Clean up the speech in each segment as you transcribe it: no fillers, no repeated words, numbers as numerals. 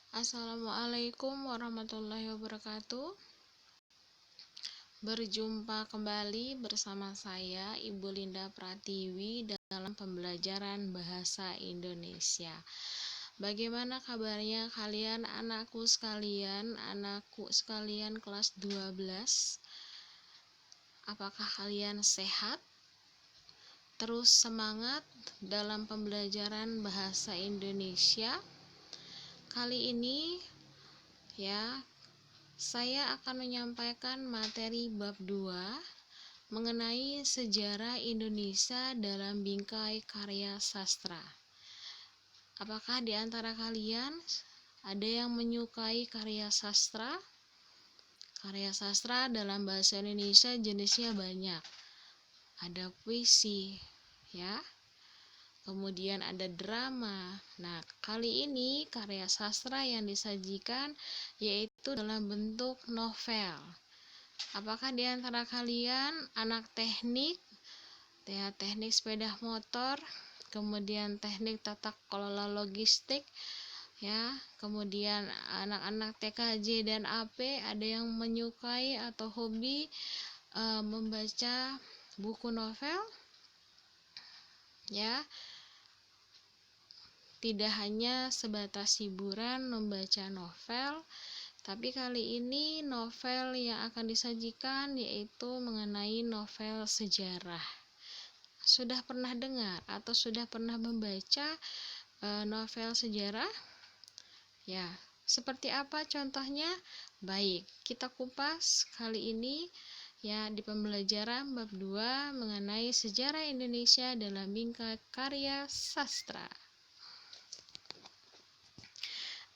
Assalamualaikum warahmatullahi wabarakatuh. Berjumpa kembali bersama saya Ibu Linda Pratiwi dalam pembelajaran bahasa Indonesia. Bagaimana kabarnya kalian anakku sekalian kelas 12? Apakah kalian sehat? Terus semangat dalam pembelajaran bahasa Indonesia? Kali ini saya akan menyampaikan materi bab 2 mengenai sejarah Indonesia dalam bingkai karya sastra. Apakah di antara kalian ada yang menyukai karya sastra? Karya sastra dalam bahasa Indonesia jenisnya banyak. Ada puisi, kemudian ada drama. Nah, kali ini karya sastra yang disajikan yaitu dalam bentuk novel. Apakah di antara kalian anak teknik sepeda motor, kemudian teknik tata kelola logistik, kemudian anak-anak TKJ dan AP ada yang menyukai atau hobi membaca buku novel? Tidak hanya sebatas hiburan membaca novel, tapi kali ini novel yang akan disajikan yaitu mengenai novel sejarah. Sudah pernah dengar atau sudah pernah membaca novel sejarah? Seperti apa contohnya? Baik, kita kupas kali ini di pembelajaran bab 2 mengenai sejarah Indonesia dalam bingkai karya sastra.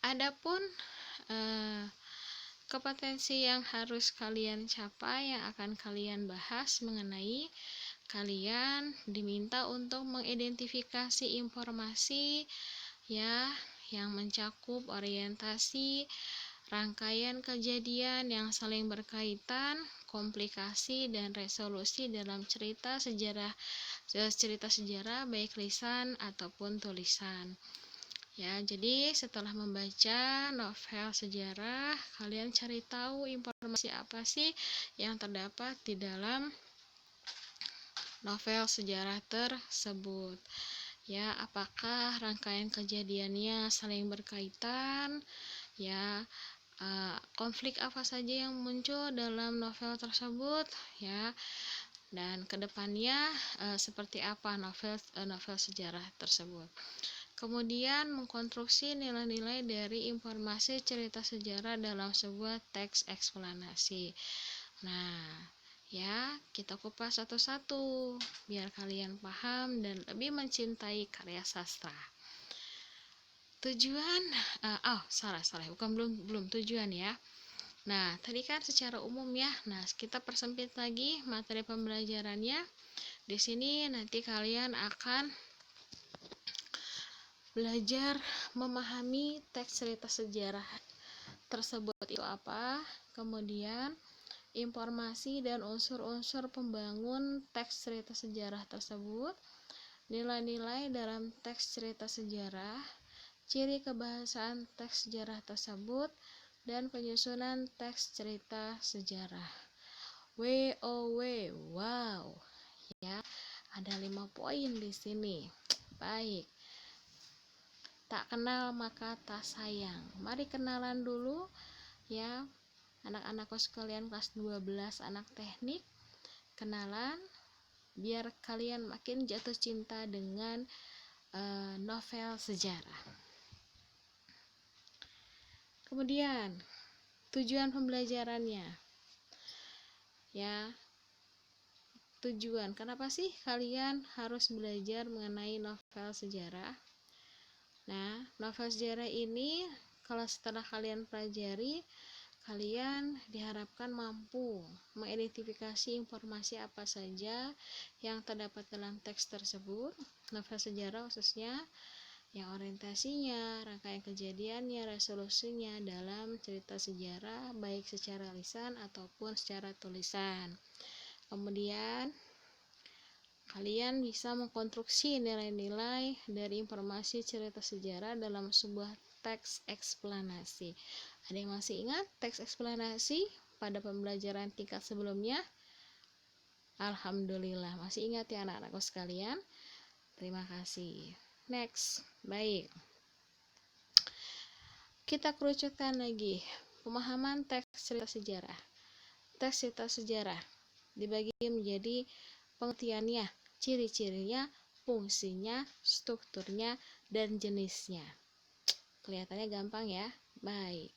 Adapun kompetensi yang harus kalian capai yang akan kalian bahas mengenai kalian diminta untuk mengidentifikasi informasi yang mencakup orientasi, rangkaian kejadian yang saling berkaitan, komplikasi dan resolusi dalam cerita sejarah baik lisan ataupun tulisan. Jadi setelah membaca novel sejarah, kalian cari tahu informasi apa sih yang terdapat di dalam novel sejarah tersebut. Apakah rangkaian kejadiannya saling berkaitan? Konflik apa saja yang muncul dalam novel tersebut? Dan kedepannya seperti apa novel sejarah tersebut. Kemudian mengkonstruksi nilai-nilai dari informasi cerita sejarah dalam sebuah teks eksplanasi. Nah, kita kupas satu-satu biar kalian paham dan lebih mencintai karya sastra. Tujuan, belum tujuan ya. Nah, tadi kan secara umum ya. Nah, kita persempit lagi materi pembelajarannya. Di sini nanti kalian akan belajar memahami teks cerita sejarah tersebut itu apa, kemudian informasi dan unsur-unsur pembangun teks cerita sejarah tersebut, nilai-nilai dalam teks cerita sejarah, ciri kebahasaan teks sejarah tersebut, dan penyusunan teks cerita sejarah. Wow, ada 5 poin di sini. Baik. Tak kenal maka tak sayang. Mari kenalan dulu anak-anakku sekalian kelas 12 anak teknik. Kenalan biar kalian makin jatuh cinta dengan novel sejarah. Kemudian tujuan pembelajarannya. Tujuan, kenapa sih kalian harus belajar mengenai novel sejarah? Nah, novel sejarah ini kalau setelah kalian pelajari, kalian diharapkan mampu mengidentifikasi informasi apa saja yang terdapat dalam teks tersebut, novel sejarah khususnya, yang orientasinya, rangkaian kejadiannya, resolusinya dalam cerita sejarah baik secara lisan ataupun secara tulisan. Kemudian kalian bisa mengkonstruksi nilai-nilai dari informasi cerita sejarah dalam sebuah teks eksplanasi. Ada yang masih ingat teks eksplanasi pada pembelajaran tingkat sebelumnya? Alhamdulillah, masih ingat ya anak-anakku sekalian? Terima kasih. Next, baik. Kita kerucutkan lagi pemahaman teks cerita sejarah. Teks cerita sejarah dibagi menjadi pengertiannya, ciri-cirinya, fungsinya, strukturnya, dan jenisnya. Kelihatannya gampang ya? Baik,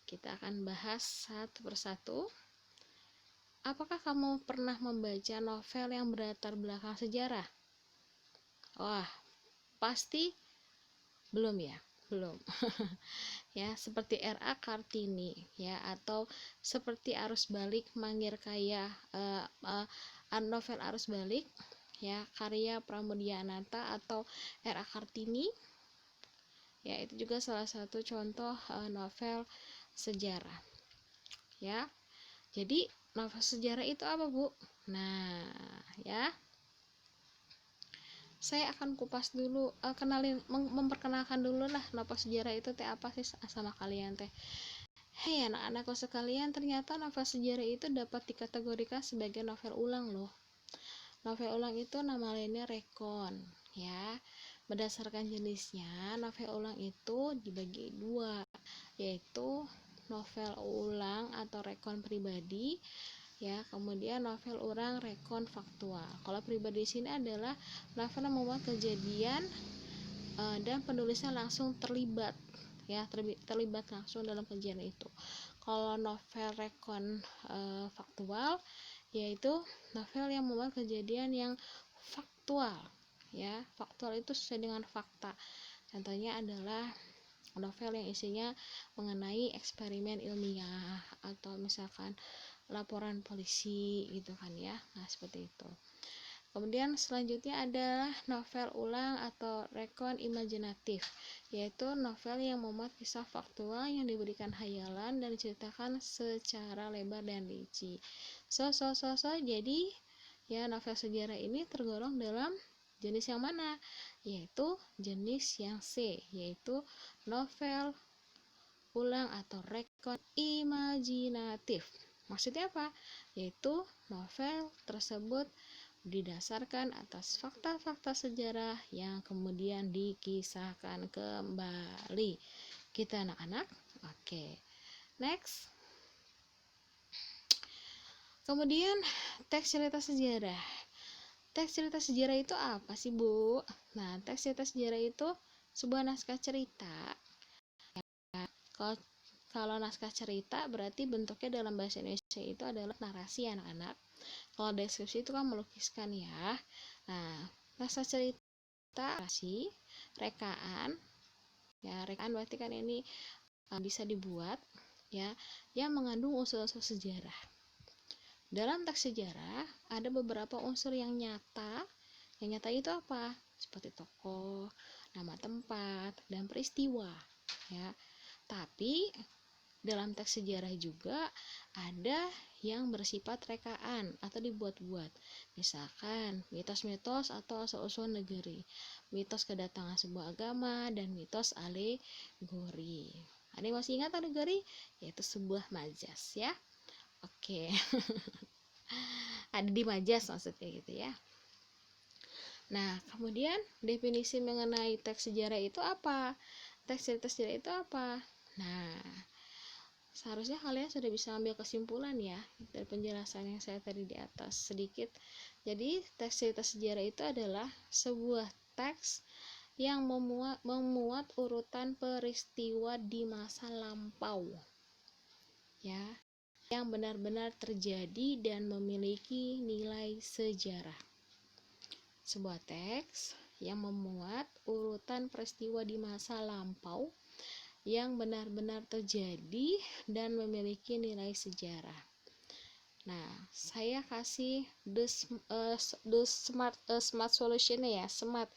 kita akan bahas satu persatu. Apakah kamu pernah membaca novel yang berlatar belakang sejarah? Wah, pasti belum ya? Belum. Ya, seperti R.A. Kartini ya, atau seperti Arus Balik Mangir Kaya, novel Arus Balik ya, karya Pramudia Ananta atau R.A. Kartini ya, itu juga salah satu contoh novel sejarah ya. Jadi novel sejarah itu apa, Bu? Nah ya, saya akan kupas dulu, memperkenalkan dulu lah novel sejarah itu teh apa sih sama kalian teh. Hei anak-anakku sekalian, ternyata novel sejarah itu dapat dikategorikan sebagai novel ulang loh. Novel ulang itu nama lainnya rekon ya. Berdasarkan jenisnya, novel ulang itu dibagi dua, yaitu novel ulang atau rekon pribadi ya, kemudian novel ulang rekon faktual. Kalau pribadi di sini adalah novel yang memuat kejadian dan penulisnya langsung terlibat ya, terlibat langsung dalam kejadian itu. Kalau novel rekon faktual yaitu novel yang memuat kejadian yang faktual ya. Faktual itu sesuai dengan fakta. Contohnya adalah novel yang isinya mengenai eksperimen ilmiah atau misalkan laporan polisi gitu kan ya. Nah, seperti itu. Kemudian selanjutnya adalah novel ulang atau rekon imajinatif, yaitu novel yang memuat kisah faktual yang diberikan hayalan dan diceritakan secara lebar dan rinci. Jadi ya, novel sejarah ini tergolong dalam jenis yang mana? Yaitu jenis yang C, yaitu novel ulang atau rekon imajinatif. Maksudnya apa? Yaitu novel tersebut didasarkan atas fakta-fakta sejarah yang kemudian dikisahkan kembali. Gitu anak-anak? Oke. Next. Kemudian teks cerita sejarah. Teks cerita sejarah itu apa sih, Bu? Nah, teks cerita sejarah itu sebuah naskah cerita. Kalau naskah cerita berarti bentuknya dalam bahasa Indonesia itu adalah narasi anak-anak. Kalau deskripsi itu kan melukiskan ya. Nah, naskah cerita, narasi, rekaan. Ya, rekaan berarti kan ini bisa dibuat ya, yang mengandung unsur-unsur sejarah. Dalam teks sejarah ada beberapa unsur yang nyata. Yang nyata itu apa? Seperti tokoh, nama tempat, dan peristiwa ya. Tapi dalam teks sejarah juga ada yang bersifat rekaan atau dibuat-buat. Misalkan mitos-mitos atau asal-usul negeri, mitos kedatangan sebuah agama, dan mitos alegori. Ada yang masih ingat alegori? Yaitu sebuah majas ya. Oke. Ada di majas maksudnya gitu ya. Nah, kemudian definisi mengenai teks sejarah itu apa? Teks cerita sejarah itu apa? Nah, seharusnya kalian sudah bisa ambil kesimpulan ya dari penjelasan yang saya tadi di atas sedikit. Jadi teks cerita sejarah itu adalah sebuah teks yang memuat urutan peristiwa di masa lampau ya, yang benar-benar terjadi dan memiliki nilai sejarah. Sebuah teks yang memuat urutan peristiwa di masa lampau yang benar-benar terjadi dan memiliki nilai sejarah. Nah, saya kasih the smart solution ya, smart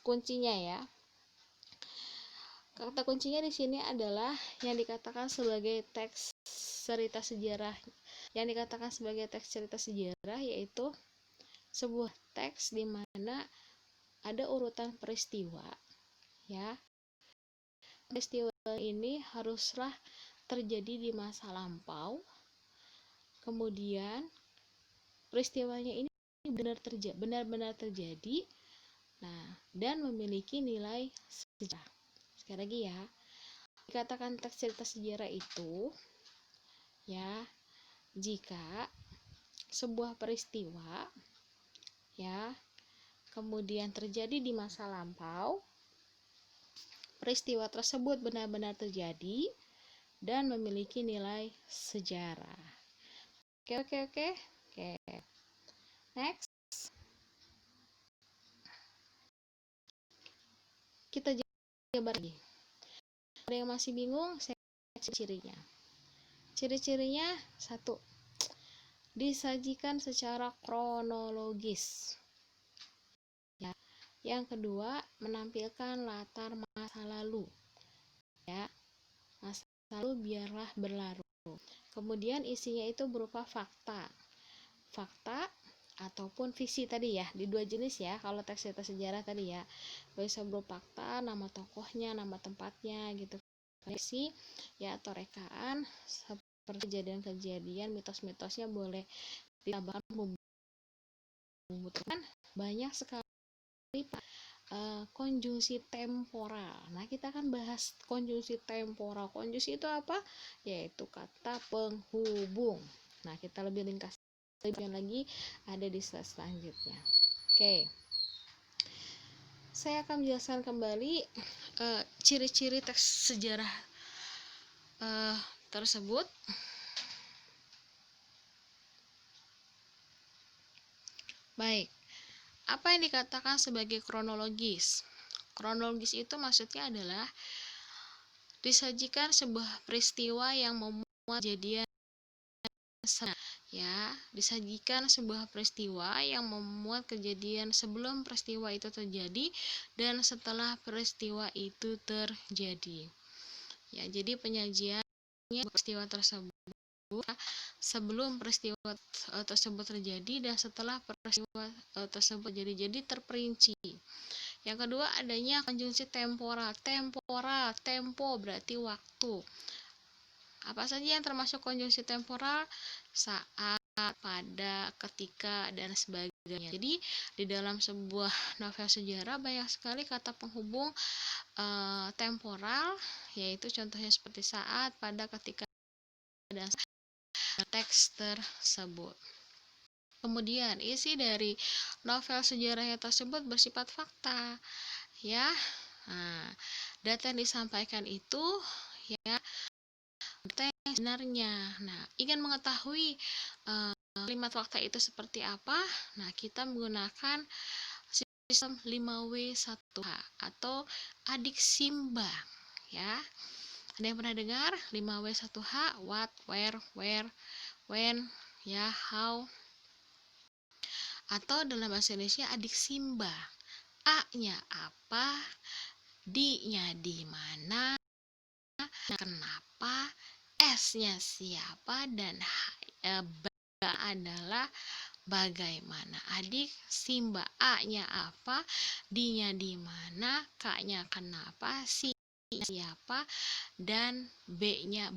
kuncinya ya. Kata kuncinya di sini adalah yang dikatakan sebagai teks cerita sejarah. Yang dikatakan sebagai teks cerita sejarah yaitu sebuah teks di mana ada urutan peristiwa ya, peristiwa ini haruslah terjadi di masa lampau, kemudian peristiwanya ini benar-benar terjadi, nah, dan memiliki nilai sejarah. Sekali lagi ya, dikatakan teks cerita sejarah itu ya jika sebuah peristiwa ya kemudian terjadi di masa lampau, peristiwa tersebut benar-benar terjadi dan memiliki nilai sejarah. Oke. Next. Kita coba lagi. Ada yang masih bingung? Saya kasih cirinya. Ciri-cirinya 1. Disajikan secara kronologis. Ya. Yang kedua, menampilkan latar masa lalu. Ya. Masa lalu biarlah berlalu. Kemudian isinya itu berupa fakta ataupun fiksi tadi ya, di 2 jenis ya. Kalau teks cerita sejarah tadi ya bisa berupa fakta, nama tokohnya, nama tempatnya gitu. Fiksi ya atau rekaan seperti kejadian-kejadian, mitos-mitosnya boleh ditambahkan membutuhkan banyak sekali konjungsi temporal. Nah, kita akan bahas konjungsi temporal. Konjungsi itu apa? Yaitu kata penghubung. Nah, kita lebih ringkas lagi ada di slide selanjutnya. Oke. Saya akan menjelaskan kembali ciri-ciri teks sejarah tersebut. Baik. Apa yang dikatakan sebagai kronologis? Kronologis itu maksudnya adalah disajikan sebuah peristiwa yang memuat kejadian ya, disajikan sebuah peristiwa yang memuat kejadian sebelum peristiwa itu terjadi dan setelah peristiwa itu terjadi. Ya, jadi penyajiannya peristiwa tersebut sebelum peristiwa tersebut terjadi dan setelah peristiwa tersebut jadi terperinci. Yang kedua, adanya konjungsi temporal. Tempo berarti waktu. Apa saja yang termasuk konjungsi temporal? Saat, pada, ketika, dan sebagainya. Jadi di dalam sebuah novel sejarah banyak sekali kata penghubung temporal, yaitu contohnya seperti saat, pada, ketika, dan teks tersebut. Kemudian isi dari novel sejarah tersebut bersifat fakta, ya. Nah, data yang disampaikan itu ya data yang sebenarnya. Nah, ingin mengetahui kalimat fakta itu seperti apa? Nah, kita menggunakan sistem 5W1H atau adik Simba, ya. Ada yang pernah dengar 5W1H? What, where, when, ya, how. Atau dalam bahasa Indonesia adik Simba. A-nya apa? D-nya di mana? Kenapa? S-nya siapa? Dan B adalah bagaimana. Adik Simba. A-nya apa? D-nya di mana? K-nya kenapa? C-nya siapa? Dan B-nya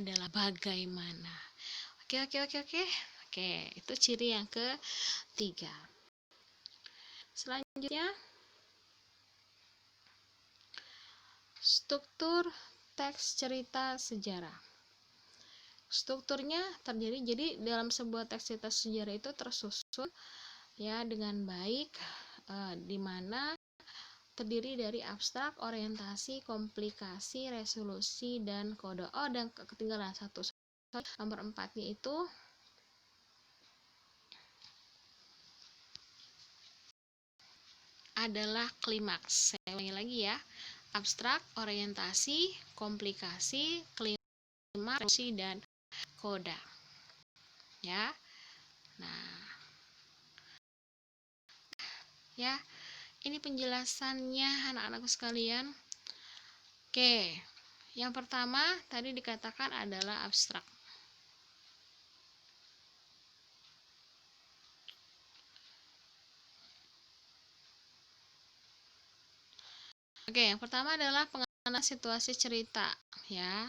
adalah bagaimana. Oke. Oke, itu ciri yang ketiga. Selanjutnya, struktur teks cerita sejarah. Strukturnya terdiri, jadi dalam sebuah teks cerita sejarah itu tersusun ya dengan baik, di mana terdiri dari abstrak, orientasi, komplikasi, resolusi, dan kode. Dan ketinggalan satu. Nomor 4-nya itu adalah klimaks. Saya ulangi lagi ya. Abstrak, orientasi, komplikasi, klimaks, resolusi, dan koda. Ya. Nah, ya. Ini penjelasannya anak-anakku sekalian. Oke. Yang pertama tadi dikatakan adalah abstrak. Oke, yang pertama adalah bagaimana situasi cerita ya.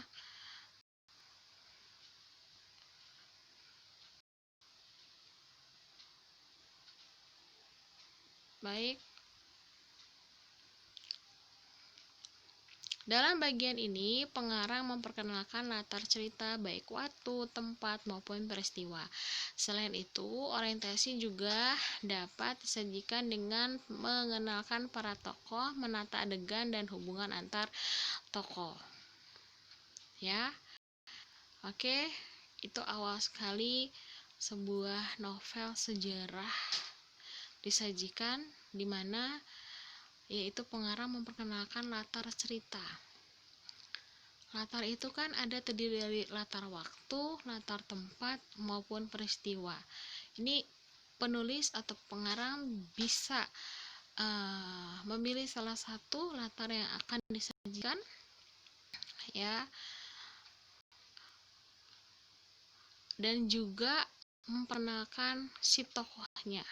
Baik. Dalam bagian ini, pengarang memperkenalkan latar cerita baik waktu, tempat, maupun peristiwa. Selain itu, orientasi juga dapat disajikan dengan mengenalkan para tokoh, menata adegan, dan hubungan antar tokoh. Ya, oke, itu awal sekali sebuah novel sejarah disajikan, di mana yaitu pengarang memperkenalkan latar cerita. Latar itu kan ada terdiri dari latar waktu, latar tempat, maupun peristiwa. Ini penulis atau pengarang bisa memilih salah satu latar yang akan disajikan ya, dan juga memperkenalkan si tokohnya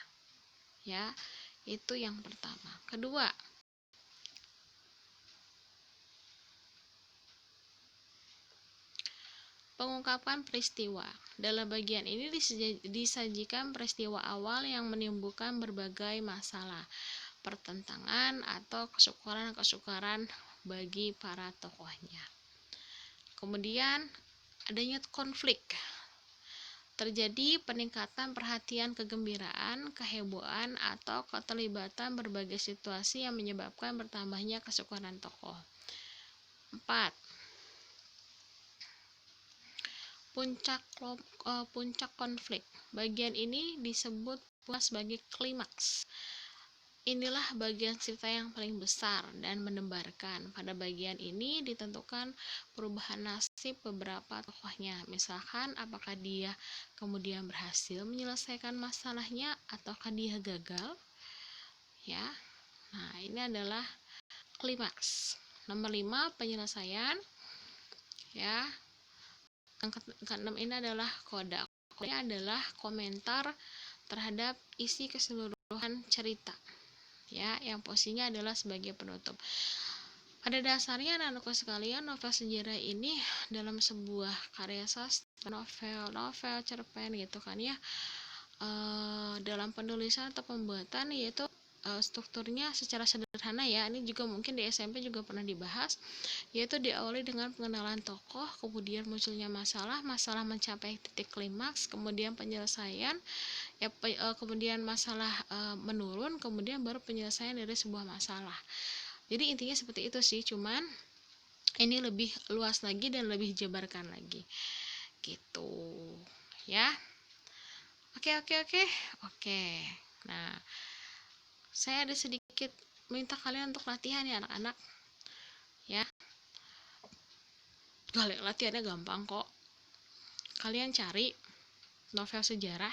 ya. Itu yang pertama. Kedua, pengungkapan peristiwa. Dalam bagian ini disajikan peristiwa awal yang menimbulkan berbagai masalah, pertentangan, atau kesukaran-kesukaran bagi para tokohnya. Kemudian adanya konflik. Terjadi peningkatan perhatian, kegembiraan, kehebohan, atau keterlibatan berbagai situasi yang menyebabkan bertambahnya kesukaran tokoh. 4. Puncak konflik. Bagian ini disebut pula sebagai klimaks. Inilah bagian cerita yang paling besar dan mendebarkan. Pada bagian ini ditentukan perubahan nasib beberapa tokohnya. Misalkan apakah dia kemudian berhasil menyelesaikan masalahnya ataukah dia gagal. Ya. Nah, ini adalah klimaks. Nomor 5, penyelesaian. Ya. Yang keenam ini adalah koda. Kodanya adalah komentar terhadap isi keseluruhan cerita. Ya, yang posisinya adalah sebagai penutup. Pada dasarnya anak-anakku sekalian, novel sejarah ini dalam sebuah karya sastra, novel cerpen gitu kan ya, dalam penulisan atau pembuatan yaitu strukturnya secara sederhana ya. Ini juga mungkin di SMP juga pernah dibahas, yaitu diawali dengan pengenalan tokoh, kemudian munculnya masalah mencapai titik klimaks, kemudian penyelesaian ya, kemudian masalah menurun, kemudian baru penyelesaian dari sebuah masalah. Jadi intinya seperti itu sih, cuman ini lebih luas lagi dan lebih jabarkan lagi gitu ya. Oke. Nah, saya ada sedikit minta kalian untuk latihan ya anak-anak ya. Latihannya gampang kok. Kalian cari novel sejarah,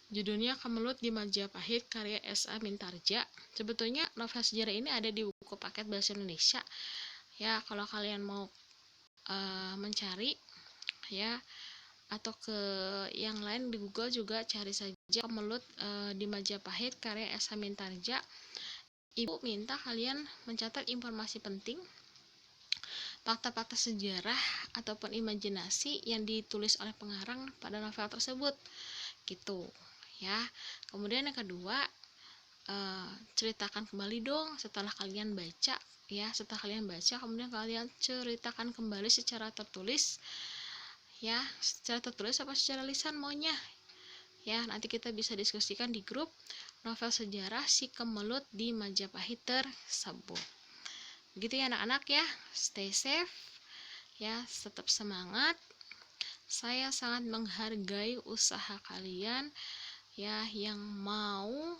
judulnya Kemelut di Majapahit karya S.A. Mintarja. Sebetulnya novel sejarah ini ada di buku paket bahasa Indonesia ya. Kalau kalian mau mencari ya, atau ke yang lain di Google juga cari saja Kemelut di Majapahit karya S.A. Mintarja. Ibu minta kalian mencatat informasi penting, fakta-fakta sejarah ataupun imajinasi yang ditulis oleh pengarang pada novel tersebut gitu ya. Kemudian yang kedua, ceritakan kembali dong setelah kalian baca ya. Setelah kalian baca, kemudian kalian ceritakan kembali secara tertulis ya. Secara tertulis apa secara lisan maunya ya. Nanti kita bisa diskusikan di grup novel sejarah Si Kemelut di Majapahit tersebut. Begitu ya anak-anak ya. Stay safe ya, tetap semangat. Saya sangat menghargai usaha kalian ya, yang mau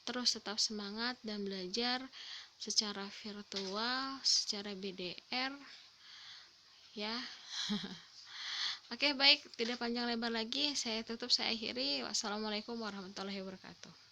terus tetap semangat dan belajar secara virtual, secara BDR ya. Oke, baik, tidak panjang lebar lagi, saya tutup, saya akhiri. Wassalamualaikum warahmatullahi wabarakatuh.